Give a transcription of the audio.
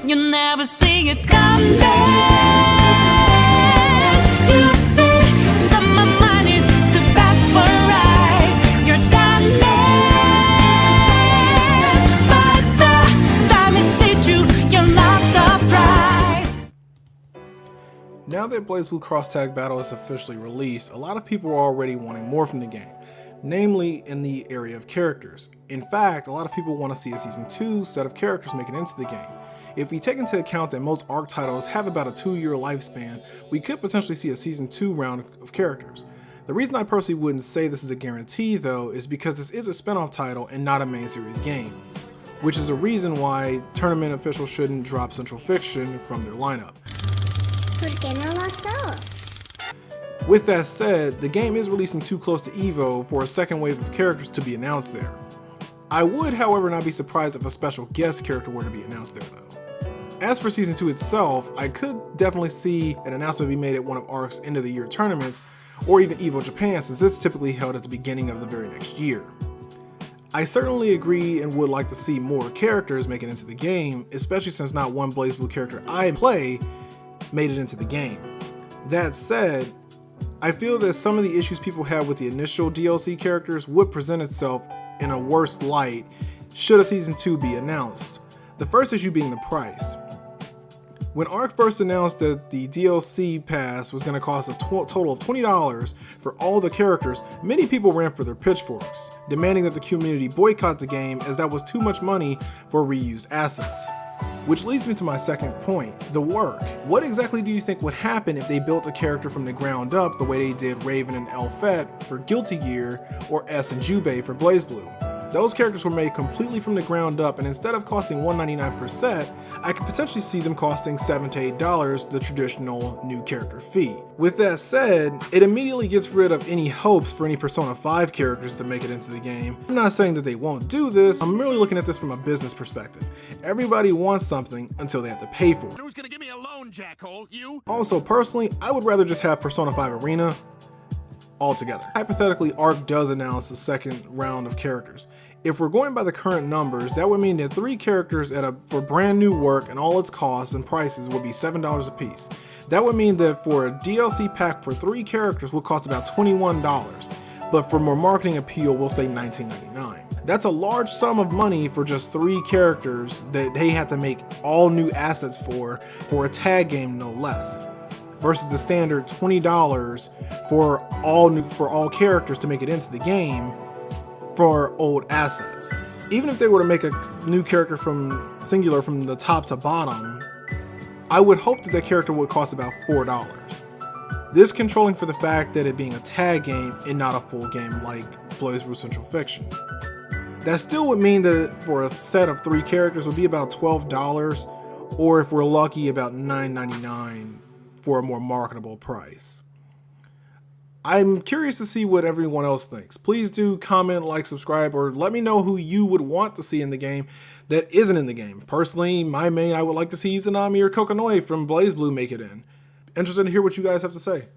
you'll never see it coming. You see that my mind is to pass for eyes. You're done, but the time is hit you, you're not surprised. Now that Blazblue Cross Tag Battle is officially released, a lot of people are already wanting more from the game, namely in the area of characters. In fact, a lot of people want to see a Season 2 set of characters make it into the game. If we take into account that most ARC titles have about a 2-year lifespan, we could potentially see a Season 2 round of characters. The reason I personally wouldn't say this is a guarantee though is because this is a spin-off title and not a main series game, which is a reason why tournament officials shouldn't drop Central Fiction from their lineup. ¿Por qué no los dos? With that said, the game is releasing too close to EVO for a second wave of characters to be announced there. I would, however, not be surprised if a special guest character were to be announced there though. As for Season 2 itself, I could definitely see an announcement be made at one of ARC's end of the year tournaments, or even EVO Japan, since it's typically held at the beginning of the very next year. I certainly agree and would like to see more characters make it into the game, especially since not one Blazblue character I play made it into the game. That said, I feel that some of the issues people have with the initial DLC characters would present itself in a worse light should a Season 2 be announced. The first issue being the price. When ARC first announced that the DLC pass was going to cost a total of $20 for all the characters, many people ran for their pitchforks, demanding that the community boycott the game as that was too much money for reused assets. Which leads me to my second point, the work. What exactly do you think would happen if they built a character from the ground up the way they did Raven and Elfette for Guilty Gear or S and Jubei for Blazblue? Those characters were made completely from the ground up, and instead of costing $1.99 per set, I could potentially see them costing $7 to $8, the traditional new character fee. With that said, it immediately gets rid of any hopes for any Persona 5 characters to make it into the game. I'm not saying that they won't do this, I'm merely looking at this from a business perspective. Everybody wants something until they have to pay for it. Who's gonna give me a loan, jackhole? You? Also, personally, I would rather just have Persona 5 Arena altogether. Hypothetically, ARC does announce a second round of characters. If we're going by the current numbers, that would mean that 3 characters for brand new work and all its costs and prices would be $7 a piece. That would mean that for a DLC pack for 3 characters would cost about $21, but for more marketing appeal, we'll say $19.99. That's a large sum of money for just 3 characters that they had to make all new assets for a tag game no less, versus the standard $20 for all characters to make it into the game for old assets. Even if they were to make a new character from the top to bottom, I would hope that character would cost about $4. This controlling for the fact that it being a tag game and not a full game like Blazblue Central Fiction. That still would mean that for a set of 3 characters would be about $12, or if we're lucky about $9.99 for a more marketable price. I'm curious to see what everyone else thinks. Please do comment, like, subscribe, or let me know who you would want to see in the game that isn't in the game. Personally, my main I would like to see Izanami or Kokonoi from Blazblue make it in. Interested to hear what you guys have to say.